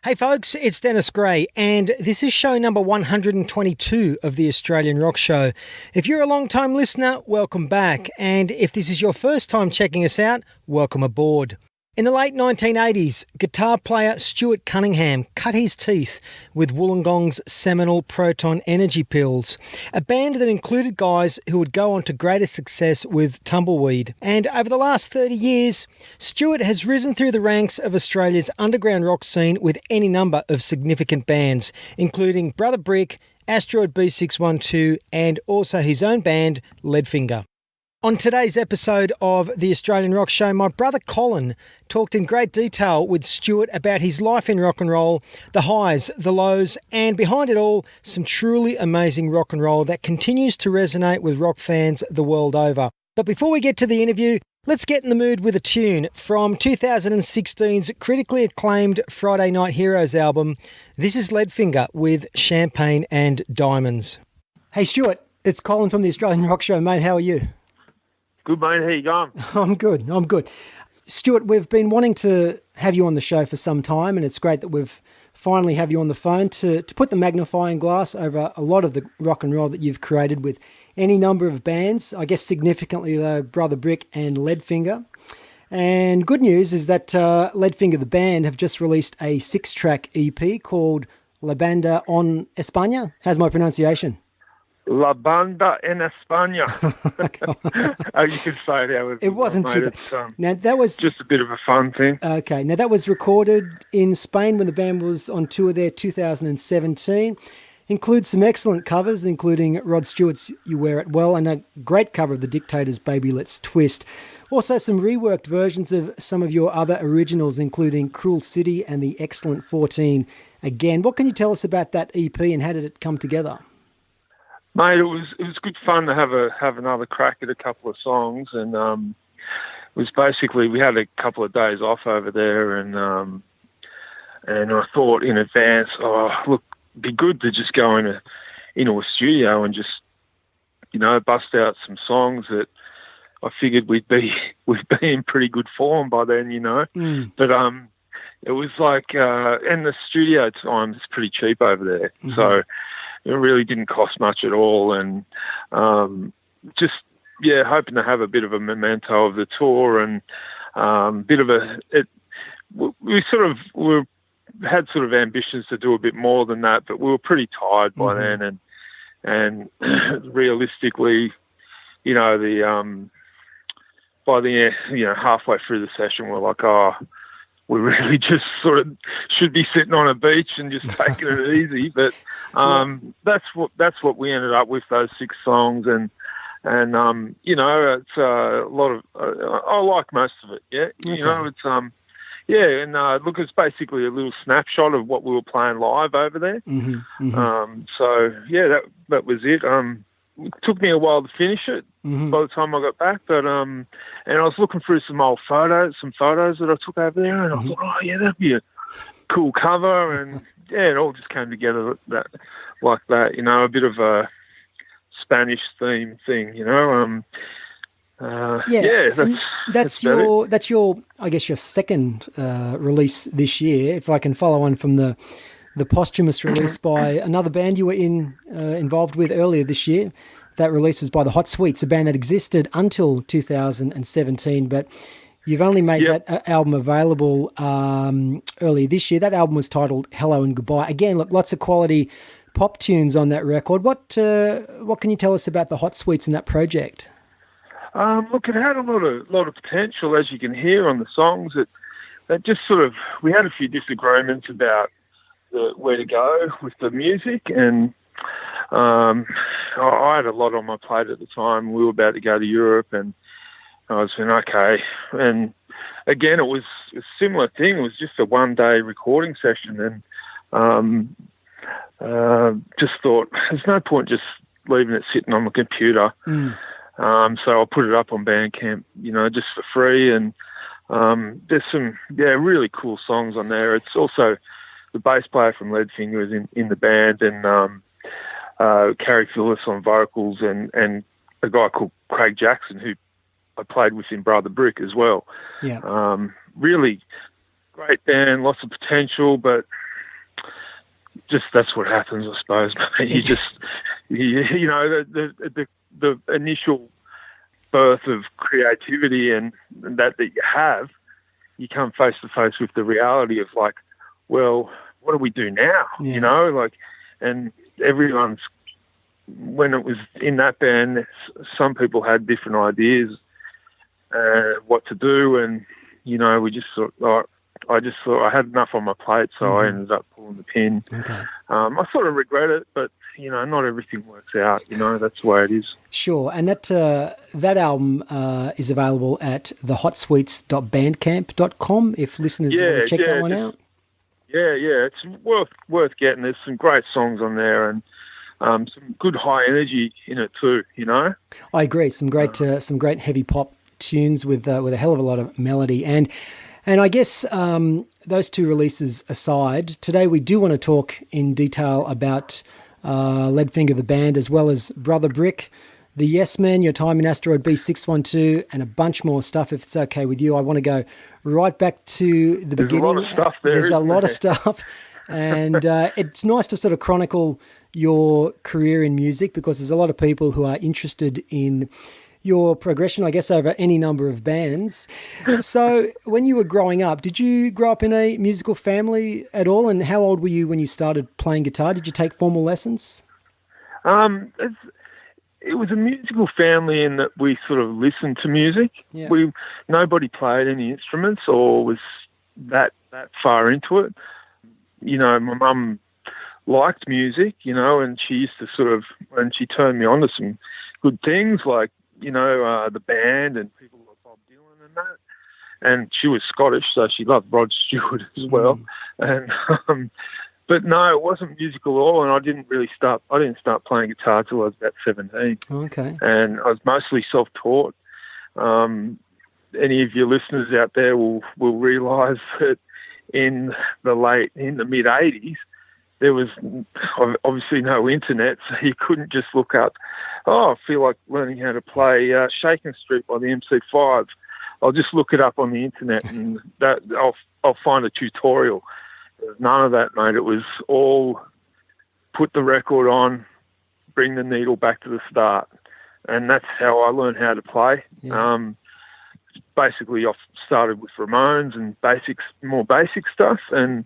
Hey folks, it's Dennis Gray, and this is show number 122 of the Australian Rock Show. If you're a long-time listener, welcome back, and if this is your first time checking us out, welcome aboard. In the late 1980s, guitar player Stuart Cunningham cut his teeth with Wollongong's seminal Proton energy pills, a band that included guys who would go on to greater success with Tumbleweed. And over the last 30 years, Stuart has risen through the ranks of Australia's underground rock scene with any number of significant bands, including Brother Brick, Asteroid B-612, and also his own band, Leadfinger. On today's episode of the Australian Rock Show, my brother Colin talked in great detail with Stuart about his life in rock and roll, the highs, the lows, and behind it all, some truly amazing rock and roll that continues to resonate with rock fans the world over. But before we get to the interview, let's get in the mood with a tune from 2016's critically acclaimed Friday Night Heroes album. This is Leadfinger with Champagne and Diamonds. Hey Stuart, it's Colin from the Australian Rock Show, mate. How are you? Good, mate. How you going? I'm good. Stuart, we've been wanting to have you on the show for some time, and it's great that we've finally have you on the phone to put the magnifying glass over a lot of the rock and roll that you've created with any number of bands, I guess significantly though, Brother Brick and Leadfinger. And good news is that Leadfinger, the band, have just released a 6-track EP called La Banda en España. How's my pronunciation? La Banda en España. You could say it. It wasn't too bad. Now that was just a bit of a fun thing. Okay. Now that was recorded in Spain when the band was on tour there, 2017. Includes some excellent covers, including Rod Stewart's "You Wear It Well" and a great cover of The Dictators' "Baby Let's Twist." Also some reworked versions of some of your other originals, including "Cruel City" and the excellent 14 Again. What can you tell us about that EP and how did it come together? Mate, it was good fun to have another crack at a couple of songs, and it was basically we had a couple of days off over there, and I thought in advance, look, it'd be good to just go into a studio and just bust out some songs that I figured we'd be in pretty good form by then, But it was like, and the studio time is pretty cheap over there, so. It really didn't cost much at all, and hoping to have a bit of a memento of the tour and we had sort of ambitions to do a bit more than that, but we were pretty tired by then, and realistically, by the halfway through the session, we're like, we really just sort of should be sitting on a beach and just taking it easy. But that's what we ended up with, those 6 songs, and it's a lot of I like most of it. Yeah, it's look, it's basically a little snapshot of what we were playing live over there. That was it. It took me a while to finish it by the time I got back, but and I was looking through some photos that I took over there, and I thought, that'd be a cool cover, and it all just came together like that, a bit of a Spanish theme thing, that's your I guess your second release this year, if I can follow on from the posthumous release by another band you were involved with earlier this year. That release was by the Hot Sweets, a band that existed until 2017, but you've only made that album available earlier this year. That album was titled Hello and Goodbye. Again, look, lots of quality pop tunes on that record. What can you tell us about the Hot Sweets and that project? Look, it had a lot of potential, as you can hear on the songs. That just sort of, we had a few disagreements about where to go with the music, and I had a lot on my plate at the time. We were about to go to Europe, and I was saying, okay. And again, it was a similar thing. It was just a one-day recording session, and just thought there's no point just leaving it sitting on the computer. So I put it up on Bandcamp, just for free, and there's some really cool songs on there. It's also the bass player from Leadfinger is in the band, and Carrie Phillips on vocals, and a guy called Craig Jackson, who I played with in Brother Brick as well. Yeah. Really great band, lots of potential, but just that's what happens, I suppose. You know, the initial birth of creativity and that you have, you come face to face with the reality of like, well, what do we do now? Yeah. You know, like, and everyone's, when it was in that band, some people had different ideas what to do, and you know, we just thought, I just thought I had enough on my plate, so I ended up pulling the pin. Okay. I sort of regret it, but you know, not everything works out. You know, that's the way it is. Sure, and that album is available at thehotsweets.bandcamp.com if listeners want to check that one out. Yeah, it's worth getting. There's some great songs on there, and some good high energy in it too. You know, I agree. Some great heavy pop tunes with a hell of a lot of melody, and I guess those two releases aside, today we do want to talk in detail about Leadfinger the band, as well as Brother Brick, the Yes Men, your time in Asteroid B-612, and a bunch more stuff. If it's okay with you, I want to go right back to the beginning. There's a lot of stuff there. There's a lot of stuff, and it's nice to sort of chronicle your career in music, because there's a lot of people who are interested in your progression, I guess, over any number of bands. So when you were growing up, did you grow up in a musical family at all? And how old were you when you started playing guitar? Did you take formal lessons? It was a musical family in that we sort of listened to music. Yeah. Nobody played any instruments or was that far into it. You know, my mum liked music, you know, and she used to sort of, and she turned me on to some good things like, you know, the band and people like Bob Dylan and that. And she was Scottish, so she loved Rod Stewart as well. And but no, it wasn't musical at all. And I didn't start playing guitar till I was about 17. Okay. And I was mostly self-taught. Any of your listeners out there will realise that in the mid 80s, there was obviously no internet, so you couldn't just look up, I feel like learning how to play Shakin' Street by the MC5. I'll just look it up on the internet and I'll find a tutorial. There was none of that, mate. It was all put the record on, bring the needle back to the start. And that's how I learned how to play. Yeah. Basically, I started with Ramones and more basic stuff, and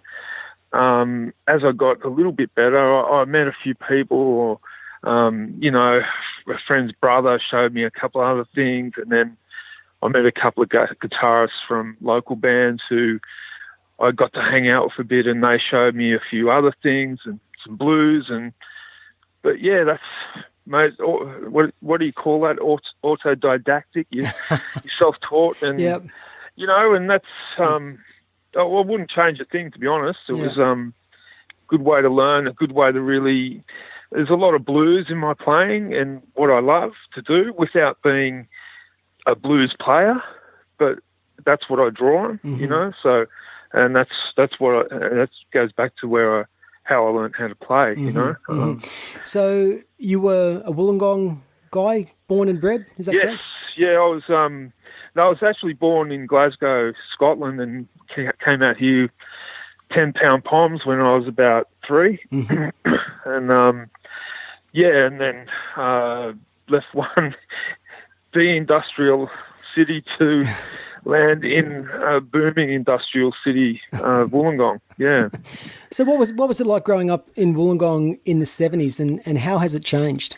as I got a little bit better, I met a few people, or, you know, a friend's brother showed me a couple of other things, and then I met a couple of guitarists from local bands who I got to hang out with a bit, and they showed me a few other things and some blues. But yeah, that's, mate, what do you call that? Autodidactic. You're self-taught, and yep. You know, and that's. I wouldn't change a thing, to be honest. It was a good way to learn, a good way to really... There's a lot of blues in my playing and what I love to do without being a blues player, but that's what I draw on, you know? So, and that goes back to how I learned how to play, you know? So you were a Wollongong guy, born and bred, is that correct? Yeah, I was actually born in Glasgow, Scotland, and came out here 10-pound poms when I was about 3. And and then left the industrial city to land in a booming industrial city, Wollongong. Yeah. So what was it like growing up in Wollongong in the 70s, and how has it changed?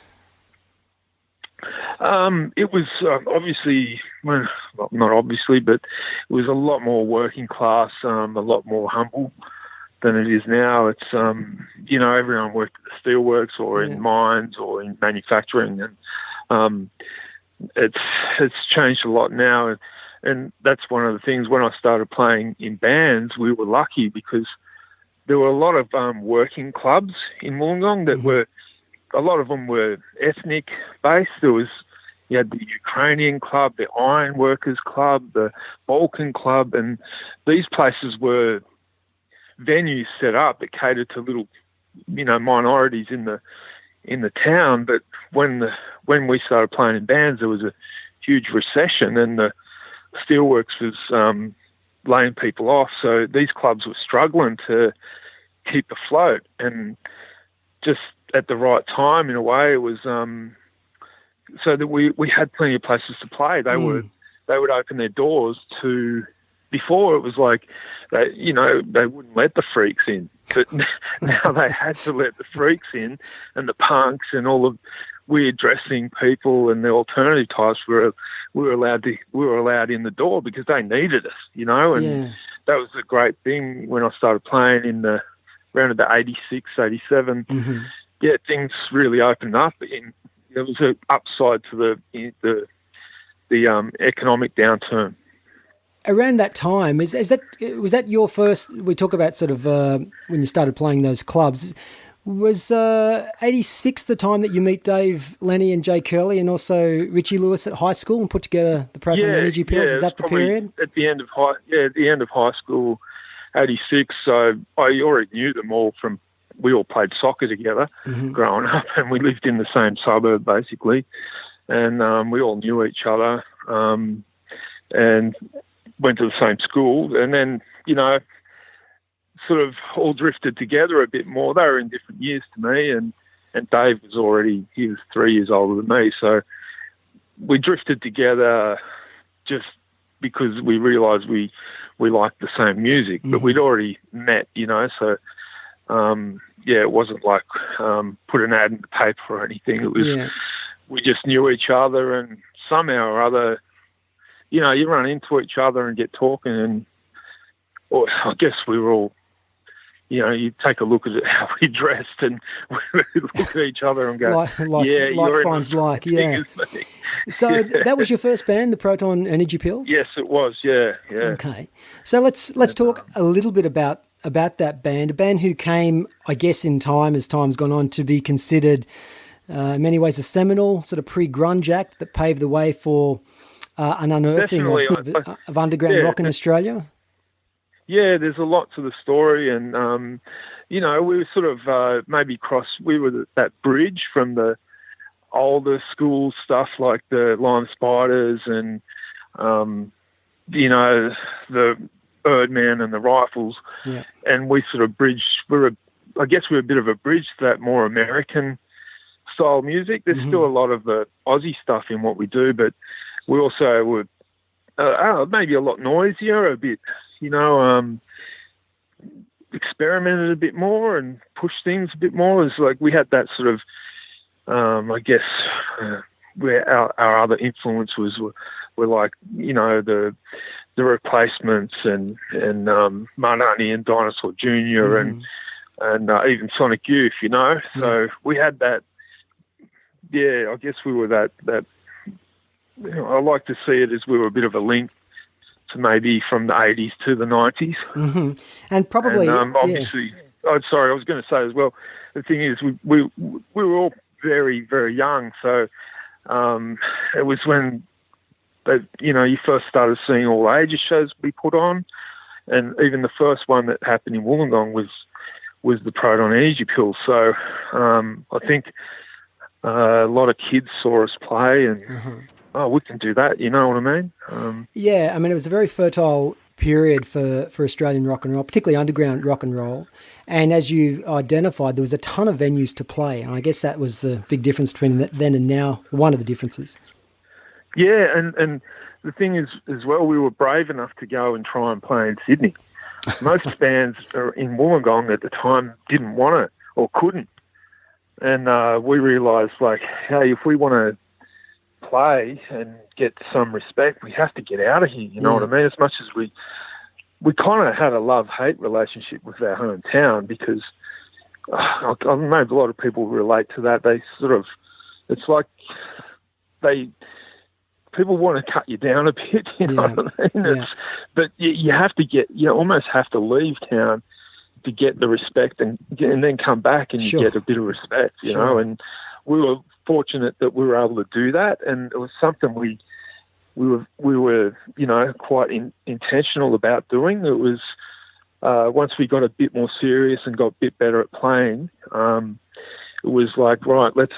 It was obviously, well, not obviously, but it was a lot more working class, a lot more humble than it is now. It's, you know, everyone worked at the steelworks or in mines or in manufacturing, and it's changed a lot now. And that's one of the things. When I started playing in bands, we were lucky because there were a lot of working clubs in Wollongong that were, a lot of them were ethnic based. You had the Ukrainian club, the Iron Workers Club, the Balkan Club, and these places were venues set up that catered to little, you know, minorities in the town. But when we started playing in bands, there was a huge recession, and the steelworks was laying people off. So these clubs were struggling to keep afloat. And just at the right time, in a way, it was so that we had plenty of places to play. They would open their doors to. Before it was like, they wouldn't let the freaks in, but now they had to let the freaks in, and the punks and all the weird dressing people and the alternative types we were allowed in the door because they needed us, and that was a great thing when I started playing in the around about 86, 87. Mm-hmm. Yeah, things really opened up. There was an upside to the economic downturn. Around that time, was that your first? We talk about sort of when you started playing those clubs. Was 86 the time that you meet Dave Lenny and Jay Curley and also Richie Lewis at high school and put together the Proton Energy Pills? Is that the period? At the end of high school, 86. So I already knew them all from. We all played soccer together growing up, and we lived in the same suburb basically, and we all knew each other. And went to the same school, and then, sort of all drifted together a bit more. They were in different years to me, and Dave was 3 years older than me, so we drifted together just because we realised we liked the same music, but we'd already met, so, it wasn't like put an ad in the paper or anything. It was, we just knew each other, and somehow or other, you run into each other and get talking, or I guess we were all, you take a look at how we dressed, and we look at each other and go, like finds like, yeah. So that was your first band, the Proton Energy Pills? Yes, it was, yeah. Okay. So let's talk a little bit about that band, a band who came, I guess, in time, as time's gone on, to be considered in many ways a seminal sort of pre-grunge act that paved the way for an unearthing of underground rock in Australia? Yeah, there's a lot to the story, and, we were sort of we were that bridge from the older school stuff like the Lime Spiders and, the Birdman and the Rifles, and we sort of bridged, we were a bit of a bridge to that more American style music. There's still a lot of the Aussie stuff in what we do, but we also were maybe a lot noisier, a bit, experimented a bit more and pushed things a bit more. It's like we had that sort of, where our other influences were like, the Replacements and Marnani and Dinosaur Jr. and even Sonic Youth, So we had that. Yeah, I guess we were that. I like to see it as we were a bit of a link to maybe from the 80s to the 90s. Mm-hmm. And probably... obviously... Oh, sorry, I was going to say as well, the thing is we were all very, very young, so it was when, you first started seeing all ages shows be put on, and even the first one that happened in Wollongong was the Proton Energy Pills. So I think a lot of kids saw us play and... we can do that, you know what I mean? It was a very fertile period for Australian rock and roll, particularly underground rock and roll. And as you identified, there was a ton of venues to play. And I guess that was the big difference between then and now, one of the differences. Yeah, and the thing is, as well, we were brave enough to go and try and play in Sydney. Most bands in Wollongong at the time didn't want it or couldn't. And we realised, like, hey, if we want to play and get some respect, we have to get out of here, you know what I mean? As much as we kind of had a love-hate relationship with our hometown, because I know a lot of people relate to that. They sort of, it's like people want to cut you down a bit, you know what I mean? But you have to you almost have to leave town to get the respect and then come back and you get a bit of respect, you know, and we were fortunate that we were able to do that, and it was something we were quite intentional about doing. It was once we got a bit more serious and got a bit better at playing, it was like, right, let's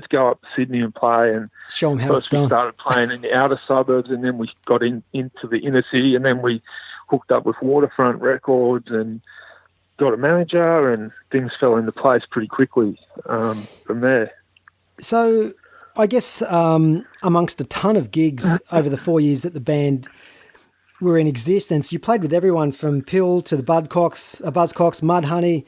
go up to Sydney and play, and show them how it's done. We started playing in the outer suburbs, and then we got into the inner city, and then we hooked up with Waterfront Records, and got a manager, and things fell into place pretty quickly from there. So I guess amongst a ton of gigs over the 4 years that the band were in existence, you played with everyone from Pill to the Buzzcocks, Mudhoney,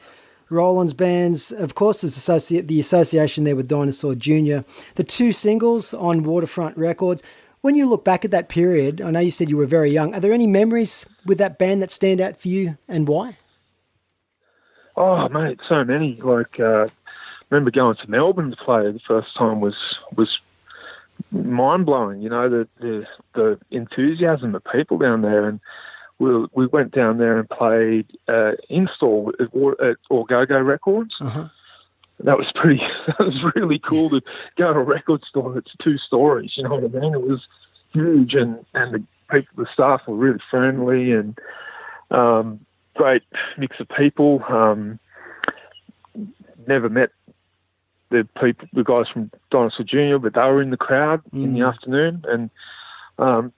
Roland's bands. Of course, there's the association there with Dinosaur Jr. The 2 singles on Waterfront Records. When you look back at that period, I know you said you were very young. Are there any memories with that band that stand out for you, and why? Oh, mate, so many. Like, remember going to Melbourne to play the first time was mind blowing. You know, the enthusiasm of people down there, and we went down there and played install at Go Records. Uh-huh. That was really cool to go to a record store that's 2 stories. You know what I mean? It was huge, and the staff were really friendly, and great mix of people. Never met the guys from Dinosaur Jr, but they were in the crowd in the afternoon, and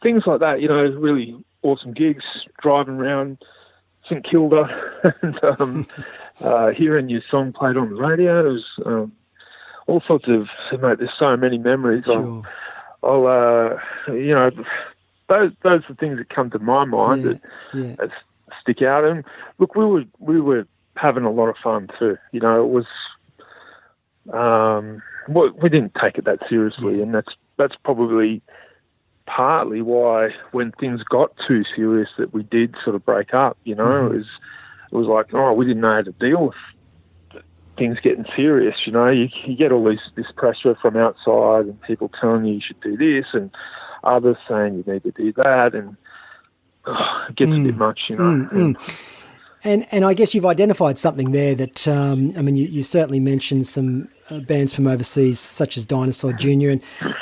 things like that. You know, really awesome gigs, driving around St Kilda and hearing your song played on the radio. It was all sorts of, mate, there's so many memories. Sure. I'll you know, those are the things that come to my mind that stick out. And look, we were having a lot of fun too. You know, it was we didn't take it that seriously, and that's probably partly why when things got too serious that we did sort of break up. You know, it was like, we didn't know how to deal with things getting serious. You know, you get all this pressure from outside, and people telling you should do this, and others saying you need to do that, and it gets a bit much, you know. And I guess you've identified something there that, I mean, you certainly mentioned some bands from overseas, such as Dinosaur Jr.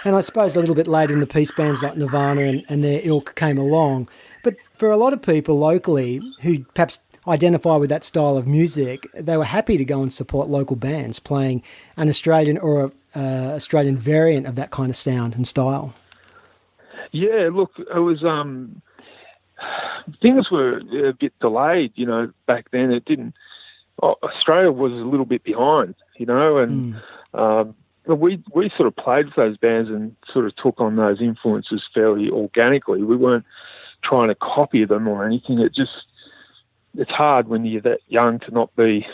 And I suppose a little bit later in the piece, bands like Nirvana and their ilk came along. But for a lot of people locally who perhaps identify with that style of music, they were happy to go and support local bands playing an Australian or Australian variant of that kind of sound and style. Yeah, look, it was... things were a bit delayed, you know, back then. It didn't... Australia was a little bit behind, you know, and we sort of played with those bands and sort of took on those influences fairly organically. We weren't trying to copy them or anything. It's hard when you're that young to not be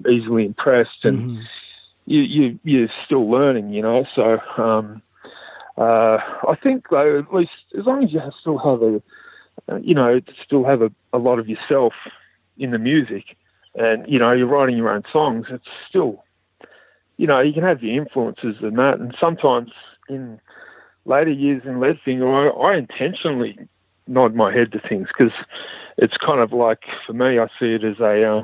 easily impressed, and you're still learning, you know. So I think, though, at least as long as you still have still have a lot of yourself in the music, and, you know, you're writing your own songs, it's still, you know, you can have the influences and that. And sometimes in later years in Leadfinger, I intentionally nod my head to things, because it's kind of like, for me, I see it as a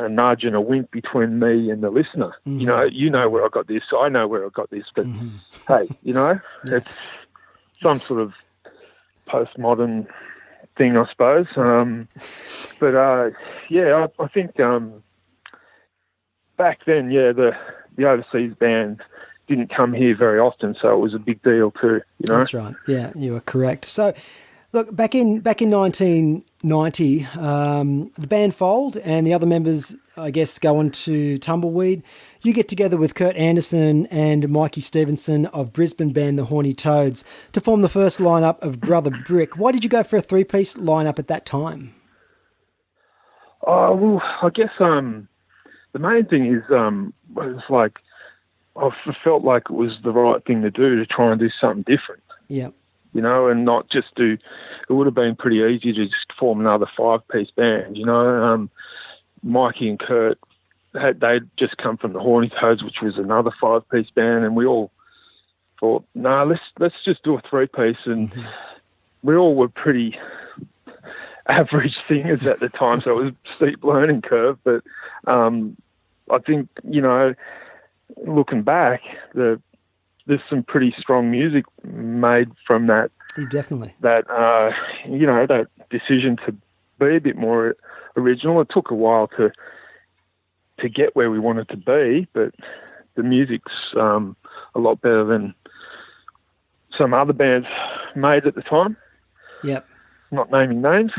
nudge and a wink between me and the listener. You know where I got this, I know where I got this, but hey, you know, it's some sort of postmodern thing, I suppose. I think back then, the overseas bands didn't come here very often, so it was a big deal too, you know. That's right. Yeah, you are correct. So, look, back in 1990, the band fold, and the other members, I guess, go on to Tumbleweed. You get together with Kurt Anderson and Mikey Stevenson of Brisbane band The Horny Toads to form the first lineup of Brother Brick. Why did you go for a 3-piece lineup at that time? Oh, well, I guess the main thing is was like, I felt like it was the right thing to do, to try and do something different. Yeah. You know, and not just it would have been pretty easy to just form another 5-piece band, you know. Mikey and Kurt, they'd just come from the Horny Toads, which was another 5-piece band, and we all thought, let's just do a 3-piece, and we all were pretty average singers at the time, so it was a steep learning curve, but I think, you know, looking back, there's some pretty strong music made from that. Definitely. That that decision to be a bit more original. It took a while to get where we wanted to be, but the music's a lot better than some other bands made at the time. Yep. Not naming names.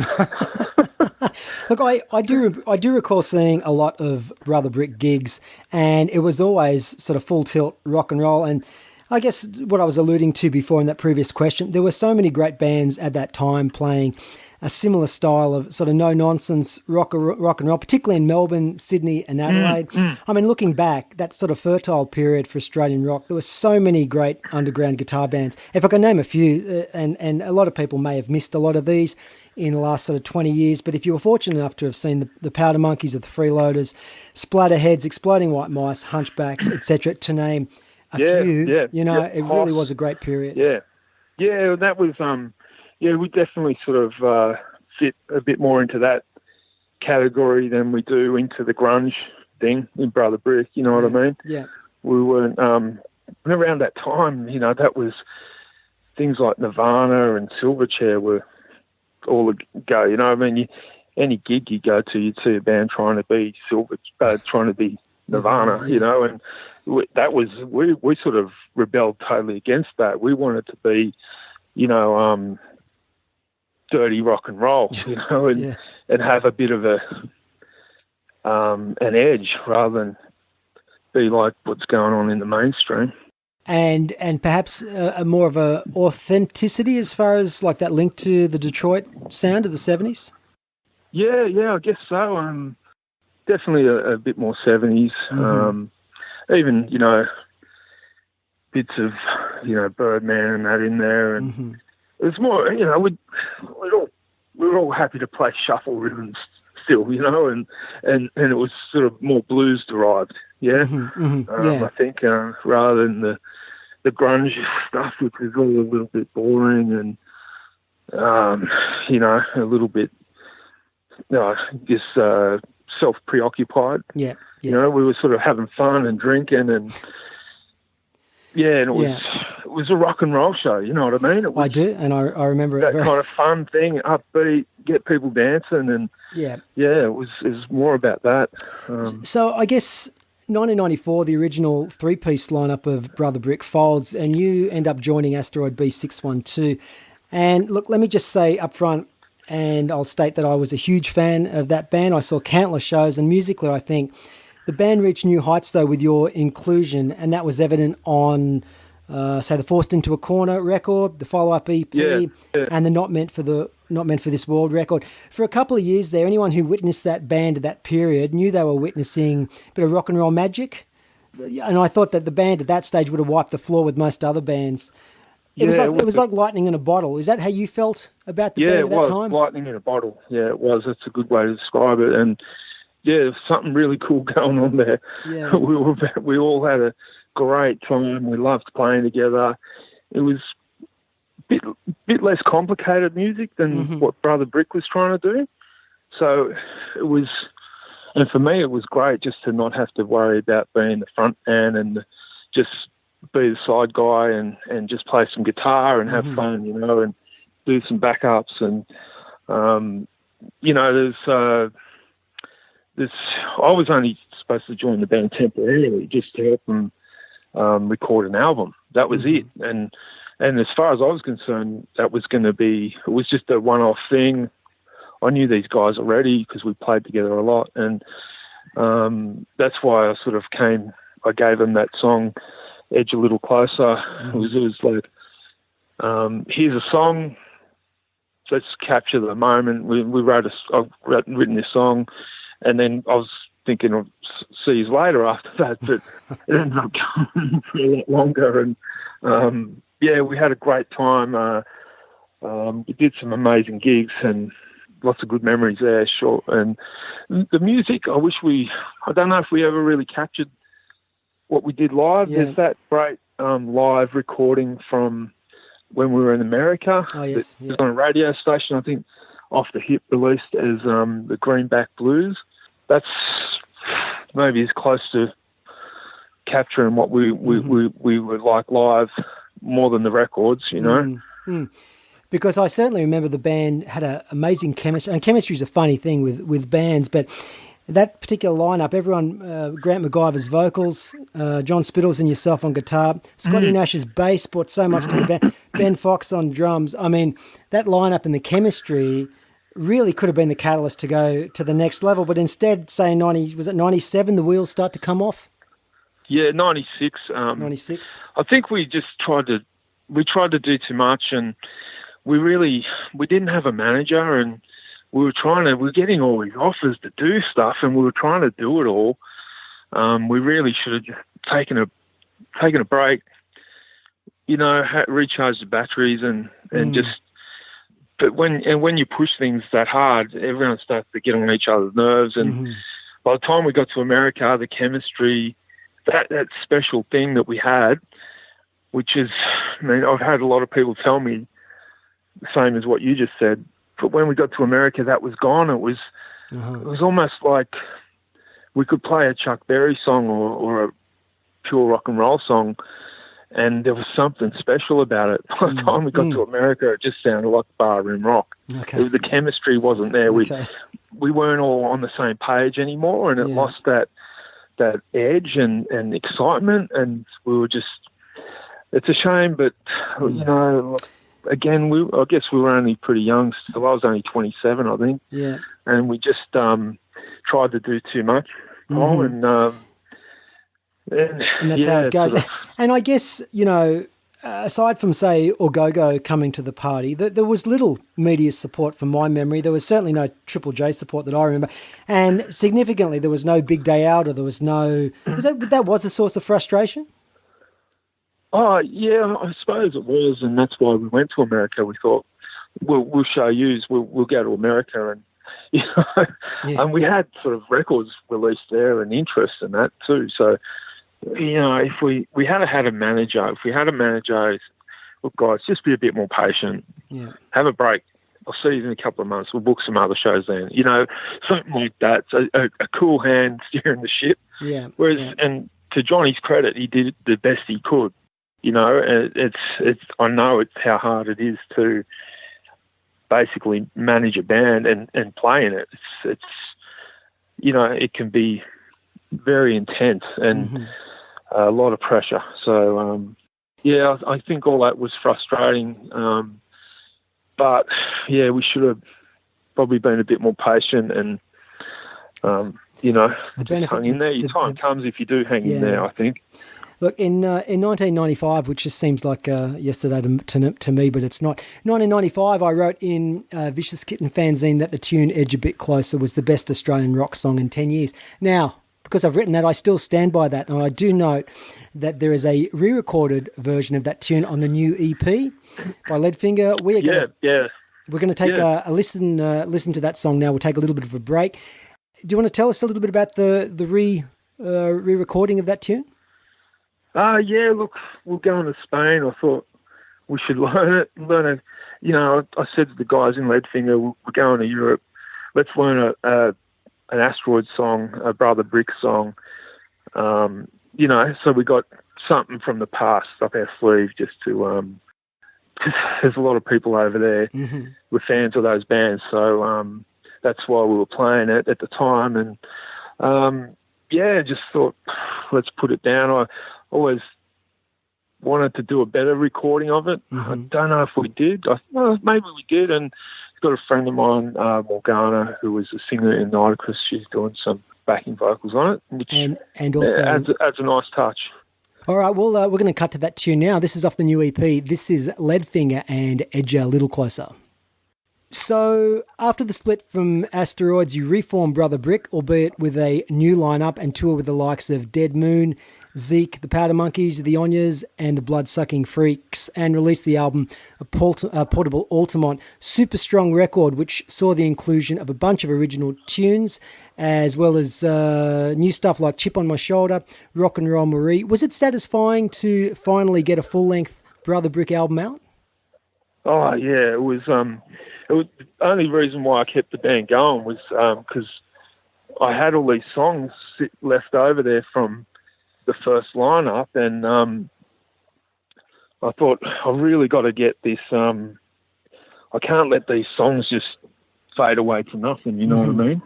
Look, I do recall seeing a lot of Brother Brick gigs, and it was always sort of full tilt rock and roll. And I guess what I was alluding to before in that previous question, there were so many great bands at that time playing a similar style of sort of no-nonsense rock and roll, particularly in Melbourne, Sydney and Adelaide. I mean, looking back, that sort of fertile period for Australian rock, there were so many great underground guitar bands. If I can name a few, and a lot of people may have missed a lot of these in the last sort of 20 years, but if you were fortunate enough to have seen the Powder Monkeys of the Freeloaders, Splatterheads, Exploding White Mice, Hunchbacks, etc., to name a few, it really was a great period. Yeah, that was... we definitely sort of fit a bit more into that category than we do into the grunge thing in Brother Brick, you know what I mean? Yeah. We weren't, around that time, that was things like Nirvana and Silverchair were all a go, you know what I mean? Any gig you go to, you'd see a band trying to be Nirvana, and that was, we sort of rebelled totally against that. We wanted to be, dirty rock and roll, and have a bit of an edge rather than be like what's going on in the mainstream. And perhaps a more of a authenticity as far as like that link to the Detroit sound of the 70s? Yeah, I guess so. Definitely a bit more 70s. Even, bits of, Birdman and that in there, and it was more, we were all happy to play shuffle rhythms still, and it was sort of more blues derived, I think, rather than the grunge stuff, which was all a little bit boring and, a little bit, just self-preoccupied. Yeah. We were sort of having fun and drinking and... Yeah, and it was a rock and roll show, you know what I mean? I do, and I remember that kind of fun thing, upbeat, get people dancing, and it was more about that. So I guess 1994, the original three-piece lineup of Brother Brick folds, and you end up joining Asteroid B-612. And look, let me just say up front, and I'll state that I was a huge fan of that band. I saw countless shows, and musically, I think the band reached new heights, though, with your inclusion, and that was evident on, say, the Forced Into a Corner record, the follow-up EP, and the Not Meant for This World record. For a couple of years there, anyone who witnessed that band at that period knew they were witnessing a bit of rock and roll magic, and I thought that the band at that stage would have wiped the floor with most other bands. It was like lightning in a bottle. Is that how you felt about the band at that time? Yeah, it was lightning in a bottle. Yeah, it was. That's a good way to describe it, and... yeah, there's something really cool going on there. Yeah. We all had a great time. We loved playing together. It was a bit less complicated music than what Brother Brick was trying to do. So it was, and for me, it was great just to not have to worry about being the front man and just be the side guy and just play some guitar and have fun, and do some backups. And, I was only supposed to join the band temporarily just to help them record an album. That was it. And as far as I was concerned, that was going to be, it was just a one-off thing. I knew these guys already because we played together a lot. And that's why I sort of I gave them that song, Edge a Little Closer. It was like, here's a song, let's capture the moment. I've written this song. And then I was thinking of see you later after that, but it ended up going for a lot longer. And we had a great time. We did some amazing gigs and lots of good memories there, sure. And the music, I don't know if we ever really captured what we did live. Yeah. There's that great live recording from when we were in America. Oh, yes. It was on a radio station, I think, Off the Hip released as the Greenback Blues. That's maybe as close to capturing what we were like live more than the records, Because I certainly remember the band had an amazing chemistry, and chemistry is a funny thing with bands, but that particular lineup, everyone, Grant MacGyver's vocals, John Spittles and yourself on guitar, Scotty Nash's bass brought so much to the band, Ben Fox on drums. I mean, that lineup and the chemistry really could have been the catalyst to go to the next level, but instead, say 97, the wheels start to come off? Yeah, 96. 96. I think we just tried to do too much, and we didn't have a manager, and we were getting all these offers to do stuff, and we were trying to do it all. We really should have just taken a break, recharged the batteries and just. But when you push things that hard, everyone starts to get on each other's nerves. And by the time we got to America, the chemistry, that special thing that we had, which is, I've had a lot of people tell me the same as what you just said. But when we got to America, that was gone. It was almost like we could play a Chuck Berry song or a pure rock and roll song, and there was something special about it. By the time we got to America, it just sounded like barroom rock. Okay. The chemistry wasn't there. Okay. We weren't all on the same page anymore, and it lost that edge and excitement, and we were just... It's a shame, but, again, I guess we were only pretty young. Still, I was only 27, I think. Yeah. And we just tried to do too much. And that's how it goes. And I guess, aside from, say, Ogogo coming to the party, there was little media support from my memory. There was certainly no Triple J support that I remember. And significantly, there was no Big Day Out, or there was no... That was a source of frustration? Oh, yeah, I suppose it was, and that's why we went to America. We thought, we'll show yous, we'll go to America, and and we had sort of records released there and interest in that too. So, if we had a manager, look, guys, just be a bit more patient. Yeah. Have a break. I'll see you in a couple of months. We'll book some other shows then. Something like that. So a cool hand steering the ship. Yeah. Whereas, and to Johnny's credit, he did the best he could. I know it's how hard it is to basically manage a band and play in it. It's it can be very intense and a lot of pressure. So, I think all that was frustrating. But, we should have probably been a bit more patient and, hung in there. Your time comes if you do hang in there, I think. Look, in 1995, which just seems like yesterday to me, but it's not. 1995, I wrote in Vicious Kitten fanzine that the tune Edge a Bit Closer was the best Australian rock song in 10 years. Now, because I've written that, I still stand by that. And I do note that there is a re-recorded version of that tune on the new EP by Leadfinger. We're going to take a listen to that song now. We'll take a little bit of a break. Do you want to tell us a little bit about the re-recording of that tune? Look, we're going to Spain. I thought we should learn it. I said to the guys in Leadfinger, we're going to Europe. Let's learn an Asteroid song, a Brother Brick song. So we got something from the past up our sleeve just to... there's a lot of people over there who are fans of those bands. So that's why we were playing it at the time. And, just thought, let's put it down. I always wanted to do a better recording of it. I don't know if we did. Maybe we did. And I've got a friend of mine, Morgana, who was a singer in Nitocris. She's doing some backing vocals on it, which and also adds a nice touch. All right, well, we're going to cut to that tune now. This is off the new EP. This is Leadfinger and Edge a Little Closer. So after the split from Asteroids, you reform Brother Brick, albeit with a new lineup, and tour with the likes of Dead Moon, Zeke, the Powder Monkeys, the Onyas, and the Blood-Sucking Freaks, and released the album Portable Altamont. Super strong record, which saw the inclusion of a bunch of original tunes, as well as new stuff like Chip on My Shoulder, Rock and Roll Marie. Was it satisfying to finally get a full-length Brother Brick album out? Oh, yeah, it was the only reason why I kept the band going was because I had all these songs left over there from the first lineup, and I thought, I've really got to get this. I can't let these songs just fade away to nothing, you know what I mean?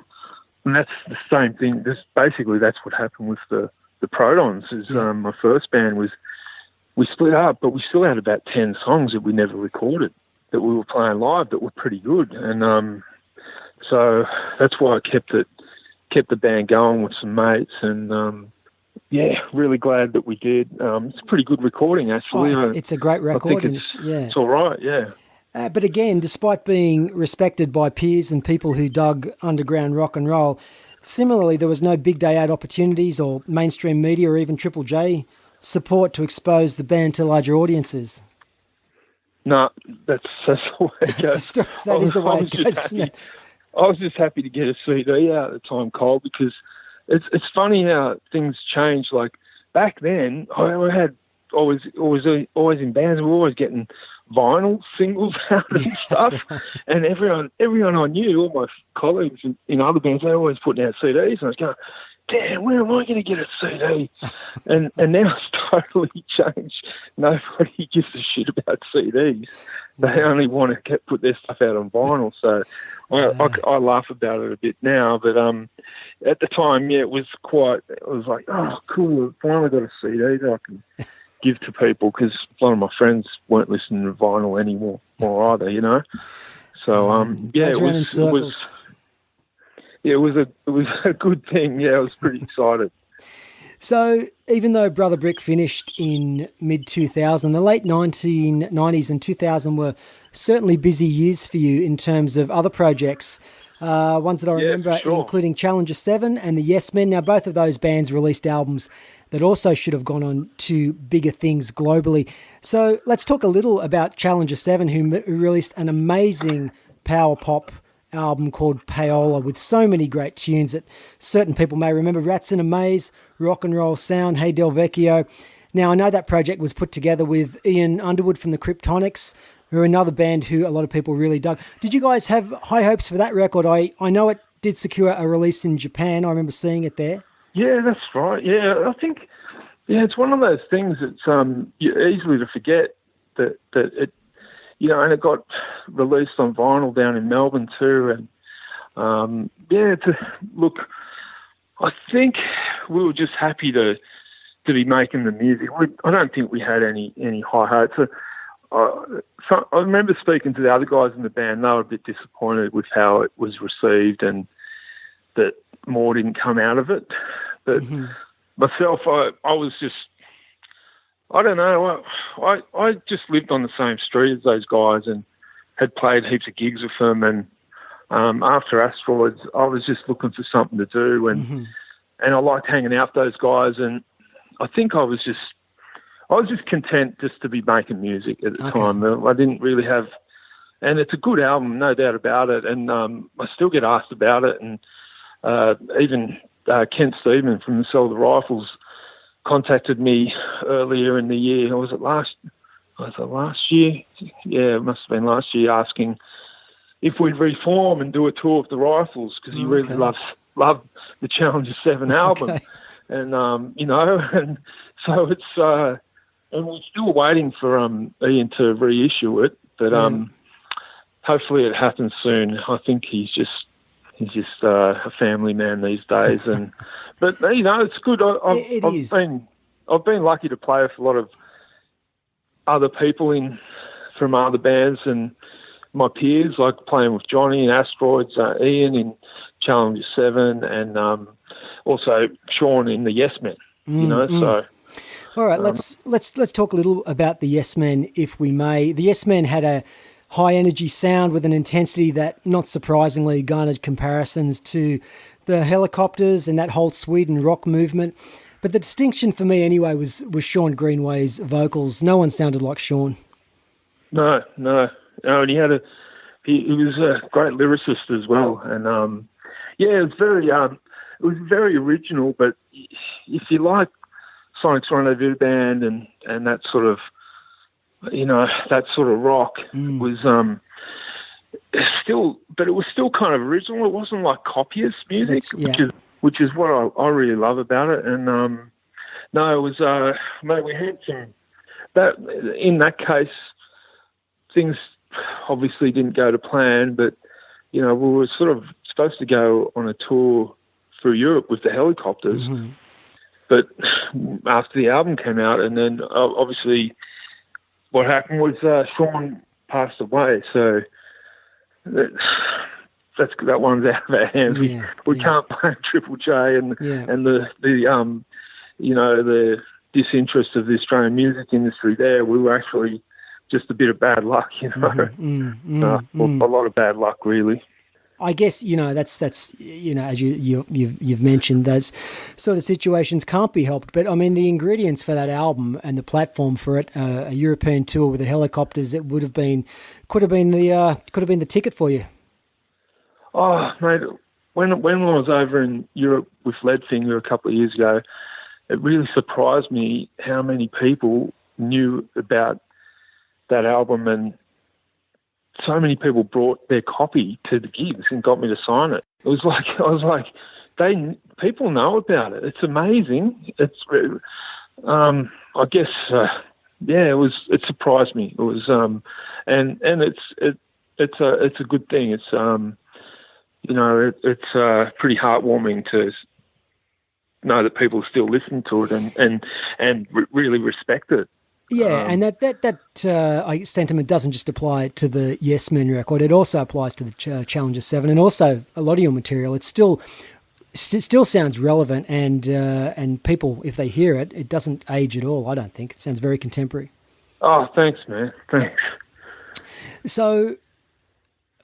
And that's the same thing. Basically, that's what happened with the Protons. My first band we split up, but we still had about 10 songs that we never recorded, that we were playing live, that were pretty good. And So that's why I kept the band going with some mates, and really glad that we did. It's a pretty good recording, actually. It's a great record. It's all right, yeah. But again, despite being respected by peers and people who dug underground rock and roll, similarly, there was no big day out opportunities or mainstream media or even Triple J support to expose the band to larger audiences. No, that's the way it goes. That is the way it goes, isn't it? I was just happy to get a CD out at the time, Cole, because it's funny how things change. Like back then, I had always in bands. We were always getting vinyl singles out and stuff, right. And everyone I knew, all my colleagues in other bands, they were always putting out CDs, and I was going, damn, where am I going to get a CD? and now it's totally changed. Nobody gives a shit about CDs. They only want to put their stuff out on vinyl. So I laugh about it a bit now, but at the time, it was like, oh, cool, I finally got a CD that I can give to people, because a lot of my friends weren't listening to vinyl anymore either, you know. So it was a good thing. Yeah, I was pretty excited. So even though Brother Brick finished in mid-2000, the late 1990s and 2000 were certainly busy years for you in terms of other projects. Ones that I remember, including Challenger 7 and the Yes Men. Now, both of those bands released albums that also should have gone on to bigger things globally. So let's talk a little about Challenger 7, who released an amazing power pop album called Paola with so many great tunes that certain people may remember. Rats in a Maze, Rock and Roll Sound, Hey Del Vecchio. Now, I know that project was put together with Ian Underwood from the Kryptonics, who are another band who a lot of people really dug. Did you guys have high hopes for that record? I know it did secure a release in Japan. I remember seeing it there. Yeah, that's right. Yeah, I think, it's one of those things that's easily to forget that it, and it got released on vinyl down in Melbourne too. And I think we were just happy to be making the music. I don't think we had any high hopes. So I remember speaking to the other guys in the band. They were a bit disappointed with how it was received and that more didn't come out of it. But myself, I was just, I don't know, I just lived on the same street as those guys and had played heaps of gigs with them. And after Asteroids, I was just looking for something to do. And I liked hanging out with those guys. And I think I was just content just to be making music at the time. I didn't really have, and it's a good album, no doubt about it. And I still get asked about it. And even Kent Steedman from the Sell the Rifles contacted me earlier in the year. Was it last year? Yeah, it must have been last year, asking if we'd reform and do a tour of the Rifles, because he really loved the Challenger 7 album. Okay. And, and so it's, and we're still waiting for Ian to reissue it, but hopefully it happens soon. I think he's just a family man these days, but it's good. I've been lucky to play with a lot of other people from other bands and my peers, like playing with Johnny and Asteroids, Ian in Challenger 7, and also Sean in the Yes Men. So. All right, let's talk a little about the Yes Men, if we may. The Yes Men had a high energy sound with an intensity that, not surprisingly, garnered comparisons to the Helicopters and that whole Sweden rock movement. But the distinction for me anyway was Sean Greenway's vocals. No one sounded like Sean. No, and he was a great lyricist as well. And it was very original. But if you like Sonic's Rendezvous Band and that sort of, that sort of rock was but it was still kind of original. It wasn't like copyist music, which is what I really love about it. And it was mate, we had some that in that case things obviously didn't go to plan, but we were sort of supposed to go on a tour through Europe with the Helicopters. But after the album came out, and then obviously what happened was Sean passed away. So that one's out of our hands. Yeah, we can't blame Triple J and the the disinterest of the Australian music industry there. We were actually just a bit of bad luck, a lot of bad luck, really. I guess that's as you've mentioned, those sort of situations can't be helped. But I mean, the ingredients for that album and the platform for it, a European tour with the Helicopters, it could have been the ticket for you. Oh, mate, when I was over in Europe with Leadfinger a couple of years ago, it really surprised me how many people knew about that album, and so many people brought their copy to the gigs and got me to sign it. I was like, people know about it. It's amazing. It's, I guess, it surprised me. It was, and it's a good thing. It's, it's pretty heartwarming to know that people still listen to it and really respect it. Yeah, and that sentiment doesn't just apply to the Yes Men record. It also applies to the Challenger 7, and also a lot of your material. It still sounds relevant, and people, if they hear it, it doesn't age at all. I don't think it sounds very contemporary. Oh, thanks, man. Thanks. So,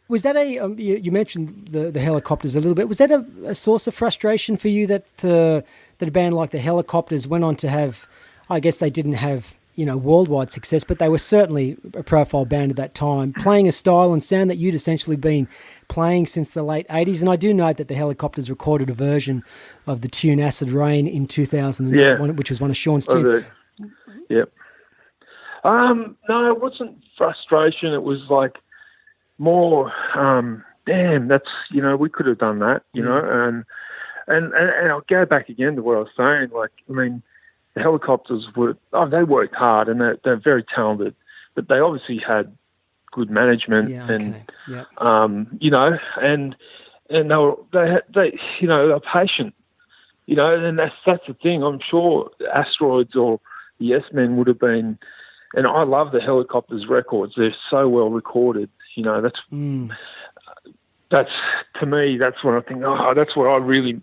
was that you mentioned the Helicopters a little bit? Was that a source of frustration for you that a band like the Helicopters went on to have? I guess they didn't have worldwide success, but they were certainly a profile band at that time, playing a style and sound that you'd essentially been playing since the late 80s. And I do note that the Helicopters recorded a version of the tune Acid Rain in 2008, which was one of Sean's tunes. Yep. No, it wasn't frustration. It was like more, damn, that's, we could have done that, and I'll go back again to what I was saying. Like, I mean, the Helicopters they worked hard, and they're very talented, but they obviously had good management and they're patient, and that's the thing. I'm sure Asteroids or the Yes Men would have been, and I love the Helicopters records. They're so well recorded. That's to me, that's what I think. Oh, that's what I really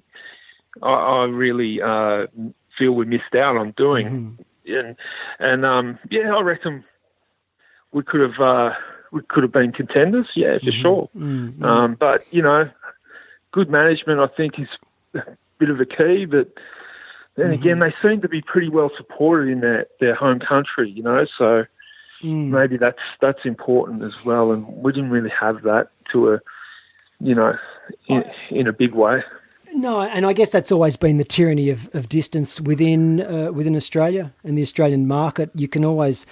feel we missed out on doing. And I reckon we could have been contenders, for sure. But good management, I think, is a bit of a key. But then again, they seem to be pretty well supported in their home country, so maybe that's important as well. And we didn't really have that in a big way. No, and I guess that's always been the tyranny of distance within Australia and the Australian market. You can always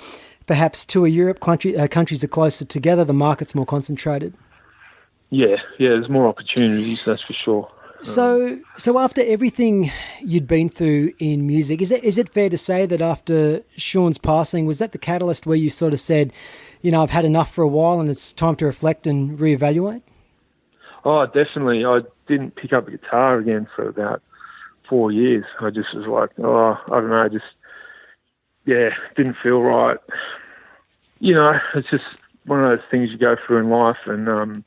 perhaps tour Europe. Countries are closer together. The market's more concentrated. Yeah, there's more opportunities, that's for sure. So after everything you'd been through in music, is it fair to say that after Sean's passing, was that the catalyst where you sort of said, I've had enough for a while and it's time to reflect and reevaluate? Oh, definitely. I didn't pick up a guitar again for about 4 years. I just was like, I don't know, didn't feel right. It's just one of those things you go through in life, and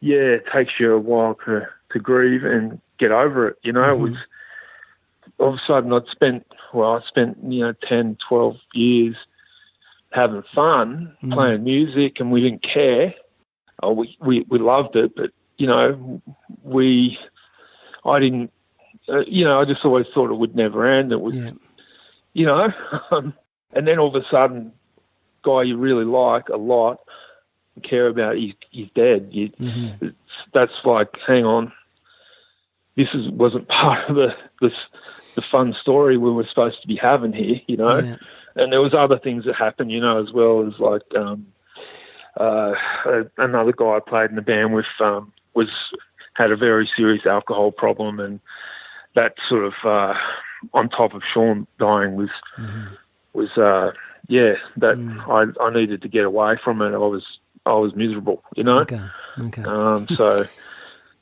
it takes you a while to grieve and get over it. It was all of a sudden I spent 10, 12 years having fun, playing music, and we didn't care. We loved it, but I didn't, I just always thought it would never end. It was, and then all of a sudden, guy you really like a lot, care about, he's dead. That's like, hang on, this wasn't part of the fun story we were supposed to be having here, And there was other things that happened, as well as like another guy I played in the band with had a very serious alcohol problem, and that sort of on top of Sean dying was I needed to get away from it. I was miserable, Okay. So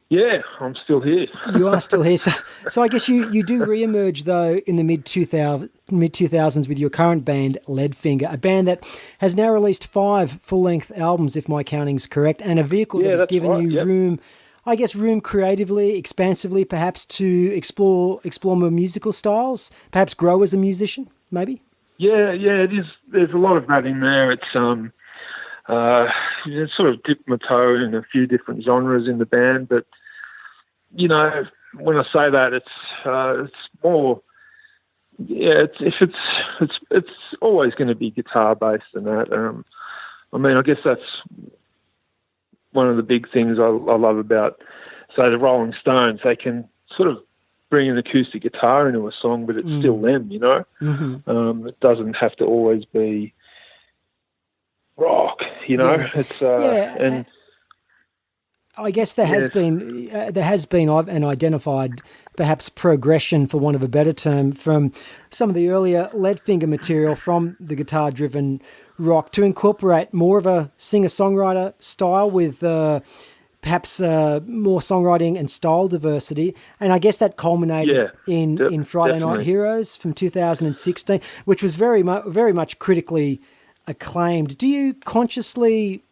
I'm still here. You are still here. So I guess you do re-emerge though in the mid 2000s with your current band Leadfinger, a band that has now released 5 full-length albums, if my counting's correct, and a vehicle that has given you room I guess, room creatively, expansively, perhaps to explore more musical styles, perhaps grow as a musician, maybe? Yeah, it is. There's a lot of that in there. It's sort of dipped my toe in a few different genres in the band, but when I say that, it's more. Yeah, it's always going to be guitar based and that. I guess that's one of the big things I love about, say, the Rolling Stones. They can sort of bring an acoustic guitar into a song, but it's still them, Mm-hmm. It doesn't have to always be rock, Yeah. It's and I guess there has been an identified perhaps progression, for want of a better term, from some of the earlier Leadfinger material from the guitar-driven rock to incorporate more of a singer-songwriter style with perhaps more songwriting and style diversity. And I guess that culminated in Friday Night Heroes from 2016, which was very much critically acclaimed. Do you consciously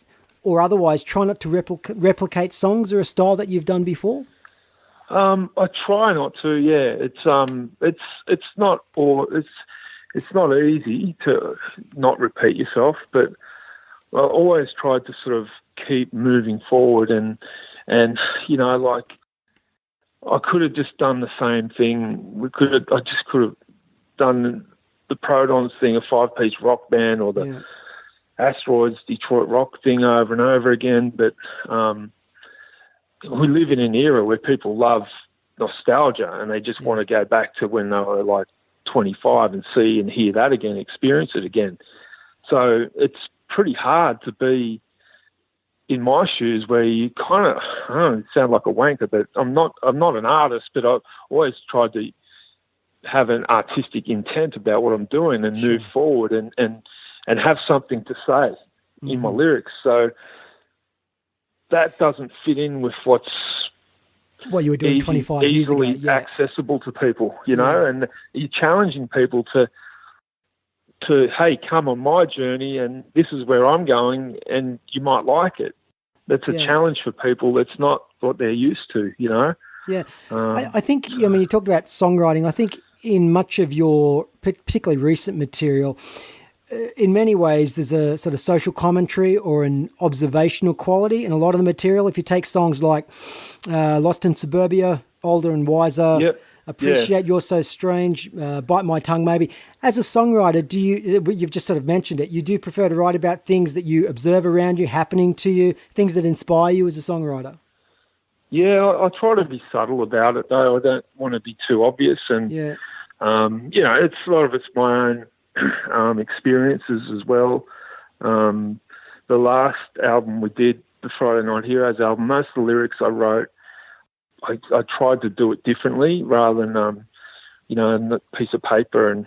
or otherwise try not to replicate songs or a style that you've done before? I try not to. Yeah, it's not easy to not repeat yourself, but I always tried to sort of keep moving forward, and like I could have just done the same thing. I just could have done the Protons thing, a 5-piece rock band, or the Asteroid's Detroit rock thing over and over again, but we live in an era where people love nostalgia and they just want to go back to when they were like 25 and see and hear that again, experience it again. So it's pretty hard to be in my shoes where you kind of, I don't know, sound like a wanker, but I'm not an artist, but I've always tried to have an artistic intent about what I'm doing and move forward and have something to say in my lyrics. So that doesn't fit in with what you were doing 25 years ago. Easily accessible to people, and you're challenging people to, hey, come on my journey and this is where I'm going and you might like it. That's a challenge for people. That's not what they're used to, Yeah. I think, you talked about songwriting. I think in much of your particularly recent material, in many ways, there's a sort of social commentary or an observational quality in a lot of the material. If you take songs like Lost in Suburbia, Older and Wiser, Appreciate, You're So Strange, Bite My Tongue maybe. As a songwriter, you've just sort of mentioned it, you do prefer to write about things that you observe around you, happening to you, things that inspire you as a songwriter? Yeah, I try to be subtle about it, though. I don't want to be too obvious. And, it's a lot of it's my own experiences as well. The last album we did, the Friday Night Heroes album, most of the lyrics I wrote, I tried to do it differently rather than, a piece of paper and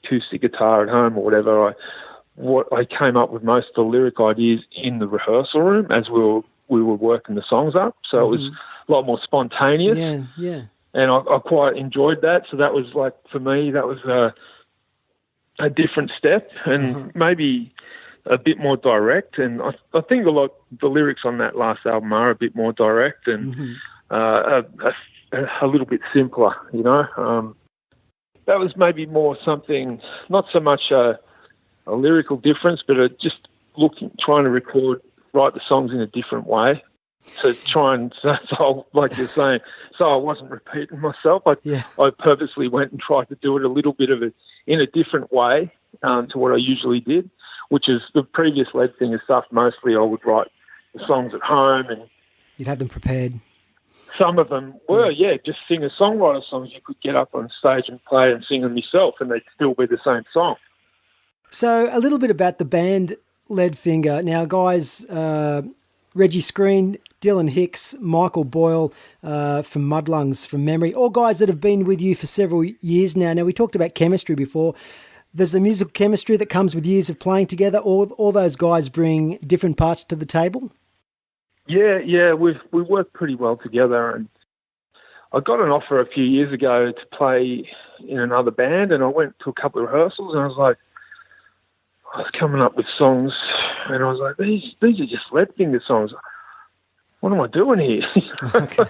acoustic guitar at home or whatever. I came up with most of the lyric ideas in the rehearsal room as we were working the songs up. So it was a lot more spontaneous. Yeah. And I quite enjoyed that. So that was like, for me, that was a different step and maybe a bit more direct. And I think a lot the lyrics on that last album are a bit more direct and a little bit simpler, That was maybe more something, not so much a lyrical difference, but just trying to write the songs in a different way. To try and, so like you're saying, so I wasn't repeating myself. I purposely went and tried to do it a little bit in a different way to what I usually did, which is the previous Leadfinger stuff. Mostly I would write the songs at home and you'd have them prepared. Some of them were, just singer-songwriter songs. You could get up on stage and play and sing them yourself and they'd still be the same song. So a little bit about the band Leadfinger. Now, guys, Reggie Screen, Dylan Hicks, Michael Boyle from Mudlungs from memory, all guys that have been with you for several years now. Now, we talked about chemistry before. There's the musical chemistry that comes with years of playing together. All those guys bring different parts to the table? Yeah, we work pretty well together. And I got an offer a few years ago to play in another band, and I went to a couple of rehearsals, and I was coming up with songs, and I was like, these are just Leadfinger songs. what am I doing here? Okay.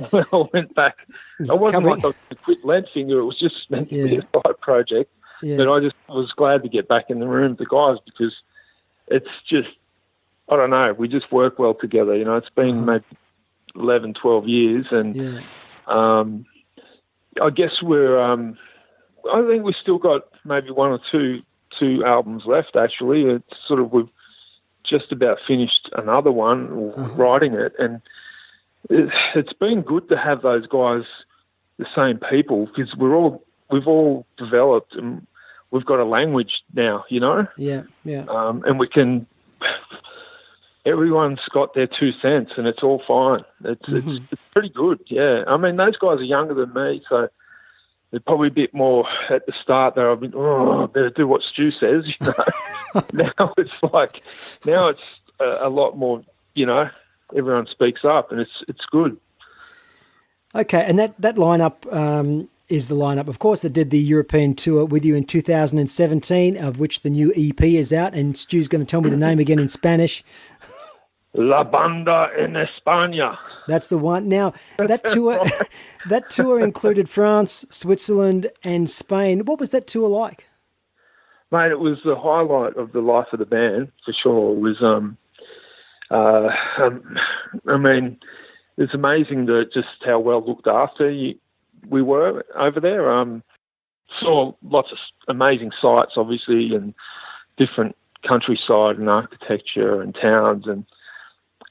I went back. I wasn't like I quit Leadfinger. It was just meant to be a side project. Yeah. But I just was glad to get back in the room with the guys because it's just, I don't know, we just work well together. You know, it's been maybe 11, 12 years. And I guess I think we've still got maybe one or two albums left, actually. It's sort of, we've just about finished another one, writing it. And it's been good to have those guys, the same people, because we've all developed and we've got a language now, you know? Yeah, yeah. And we can, everyone's got their 2 cents and it's all fine. It's pretty good, yeah. I mean, those guys are younger than me, so they're probably a bit more at the start there. I've been, I better do what Stu says, you know? Now it's a lot more, you know, everyone speaks up and it's good. Okay, and that lineup is the lineup, of course, that did the European tour with you in 2017, of which the new EP is out, and Stu's going to tell me the name again in Spanish. La Banda en España. That's the one. Now, that tour that tour included France, Switzerland, and Spain. What was that tour like? Mate, it was the highlight of the life of the band, for sure. It was, I mean, it's amazing just how well looked after we were over there. Saw lots of amazing sights, obviously, and different countryside and architecture and towns, and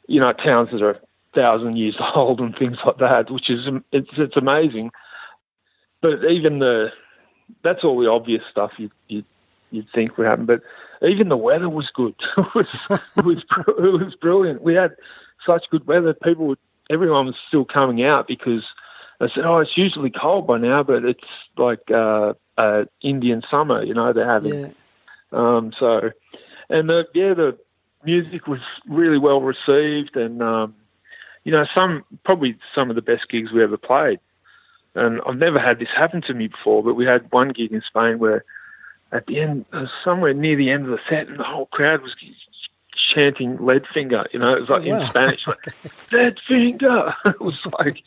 you know, towns that are 1,000 years old and things like that, which is it's amazing. But even that's all the obvious stuff you'd think would happen. But even the weather was good. it was brilliant. We had such good weather. Everyone was still coming out because they said, "Oh, it's usually cold by now, but it's like Indian summer." You know, they're having. Yeah. The music was really well received, and you know, probably some of the best gigs we ever played. And I've never had this happen to me before, but we had one gig in Spain where at the end, somewhere near the end of the set, and the whole crowd was chanting Leadfinger. You know, it was like in Spanish, like Leadfinger. It was like,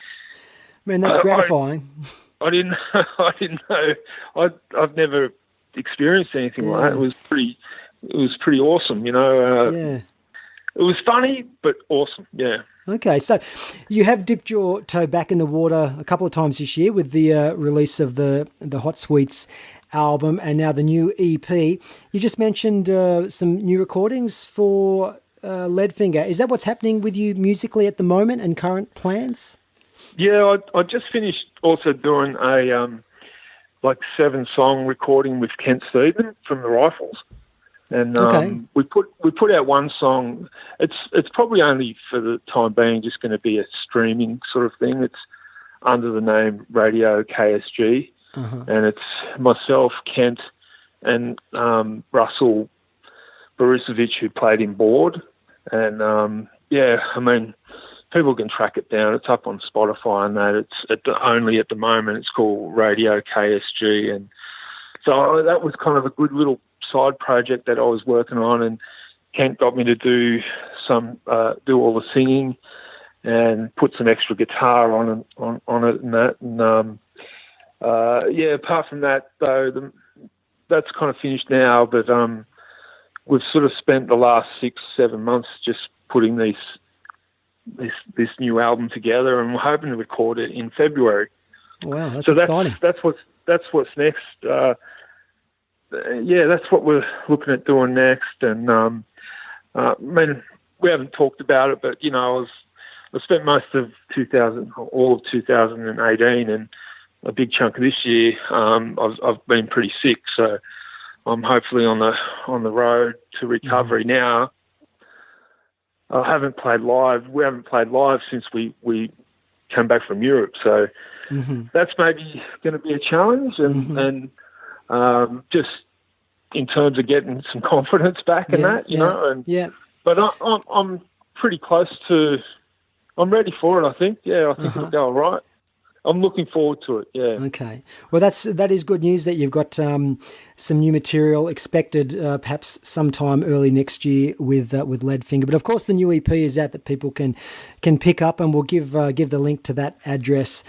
man, that's gratifying. I didn't know. I've never experienced anything like that. It was pretty awesome, you know. It was funny, but awesome, yeah. Okay, so you have dipped your toe back in the water a couple of times this year with the release of the Hot Sweets album and now the new EP. You just mentioned some new recordings for Leadfinger. Is that what's happening with you musically at the moment and current plans? Yeah, I just finished also doing a 7-song recording with Kent Stephen from the Rifles. And we put out one song. It's probably only for the time being just going to be a streaming sort of thing. It's under the name Radio KSG, and it's myself, Kent, and Russell Borisovich, who played in Board. And I mean, people can track it down. It's up on Spotify and that. It's only at the moment. It's called Radio KSG, and so that was kind of a good little side project that I was working on, and Kent got me to do all the singing and put some extra guitar on it and that. And apart from that though, that's kind of finished now. But we've sort of spent the last 6-7 months just putting this new album together, and we're hoping to record it in February. Wow, that's exciting. That's what's next. That's what we're looking at doing next. And I mean, we haven't talked about it, but you know, I spent most of all of 2018, and a big chunk of this year, I've been pretty sick, so I'm hopefully on the road to recovery now. I haven't played live. We haven't played live since we came back from Europe, so that's maybe going to be a challenge, and just in terms of getting some confidence back in that, you know. And but I'm pretty close to. I'm ready for it. I think. Yeah, I think it'll go all right. I'm looking forward to it. Yeah. Okay. Well, that is good news that you've got some new material expected, perhaps sometime early next year with Leadfinger. But of course, the new EP is out that people can pick up, and we'll give the link to that address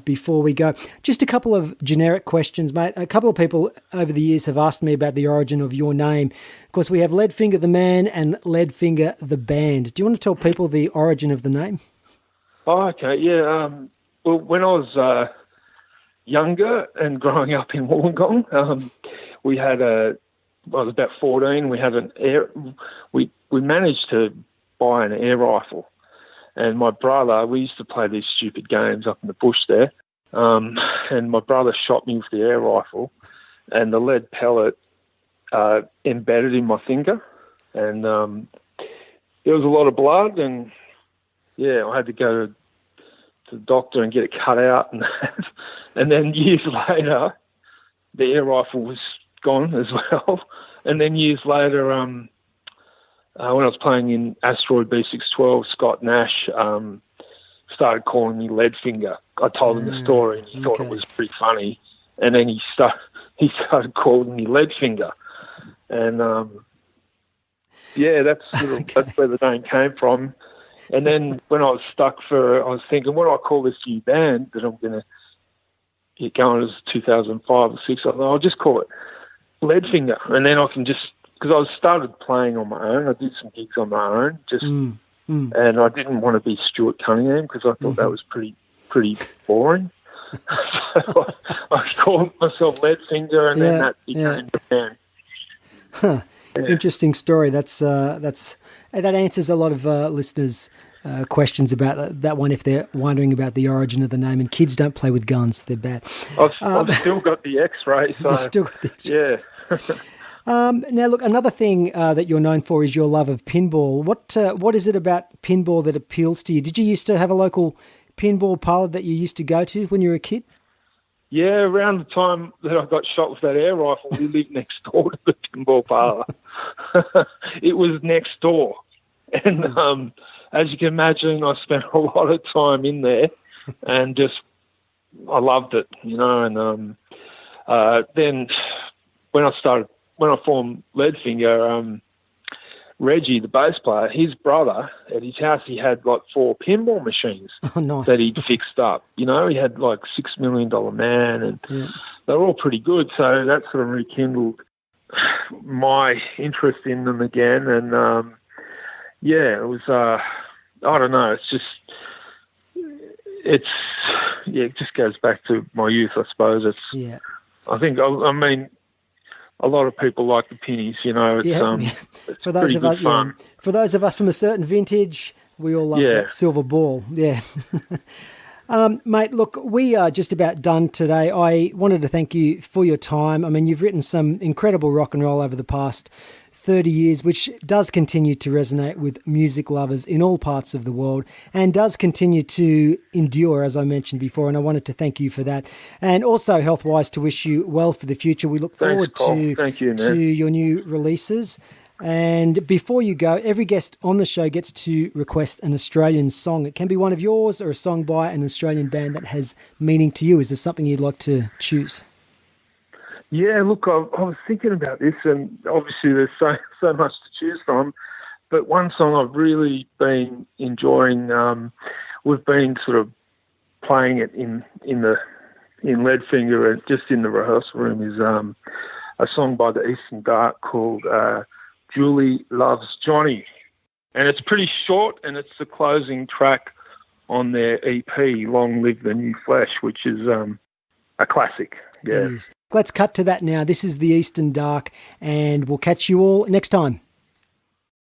before we go. Just a couple of generic questions, mate. A couple of people over the years have asked me about the origin of your name. Of course, we have Leadfinger the man and Leadfinger the band. Do you want to tell people the origin of the name? Oh, okay. Yeah. Well, when I was younger and growing up in Wollongong, we had I was about 14. We had we managed to buy an air rifle, and my brother, we used to play these stupid games up in the bush there, and my brother shot me with the air rifle, and the lead pellet embedded in my finger, and there was a lot of blood, and yeah, I had to go to the doctor and get it cut out, and then years later, the air rifle was gone as well. And then years later, when I was playing in Asteroid B-612, Scott Nash started calling me Leadfinger. I told him the story, and he thought it was pretty funny. And then he started calling me Leadfinger, and that's where the name came from. And then when I was I was thinking, what do I call this new band that I'm going to get going as 2005 or 6? I thought, I'll just call it Leadfinger. And then I can just, because I started playing on my own. I did some gigs on my own, and I didn't want to be Stuart Cunningham because I thought that was pretty boring. So I called myself Leadfinger, and then that became the band. Huh. Yeah. Interesting story. That answers a lot of listeners' questions about that one if they're wondering about the origin of the name. And kids don't play with guns; they're bad. I've still got the X-ray. So, you've still got the X-ray. Yeah. Now, look, another thing that you're known for is your love of pinball. What is it about pinball that appeals to you? Did you used to have a local pinball parlour that you used to go to when you were a kid? Yeah, around the time that I got shot with that air rifle, we lived next door to the pinball parlour. It was next door. And as you can imagine, I spent a lot of time in there and I loved it, And then when I formed Leadfinger, Reggie, the bass player, his brother, at his house, he had like 4 pinball machines that he'd fixed up. He had like $6 Million Man, and they were all pretty good. So that sort of rekindled my interest in them again. And it was, I don't know, it just goes back to my youth, I suppose. I think, I mean, a lot of people like the pennies, It's for those of us, fun. For those of us from a certain vintage, we all love that silver ball. Yeah. Mate, look, we are just about done today. I wanted to thank you for your time. I mean, you've written some incredible rock and roll over the past 30 years, which does continue to resonate with music lovers in all parts of the world and does continue to endure, as I mentioned before. And I wanted to thank you for that. And also, health-wise, to wish you well for the future. We look forward to your new releases. And before you go, every guest on the show gets to request an Australian song. It can be one of yours or a song by an Australian band that has meaning to you. Is there something you'd like to choose? Yeah, look, I was thinking about this, and obviously there's so much to choose from. But one song I've really been enjoying, we've been sort of playing it in Leadfinger and just in the rehearsal room, is a song by the Eastern Dark called Julie Loves Johnny. And it's pretty short, and it's the closing track on their EP, Long Live the New Flesh, which is a classic. Yeah. Let's cut to that now. This is the Eastern Dark, and we'll catch you all next time.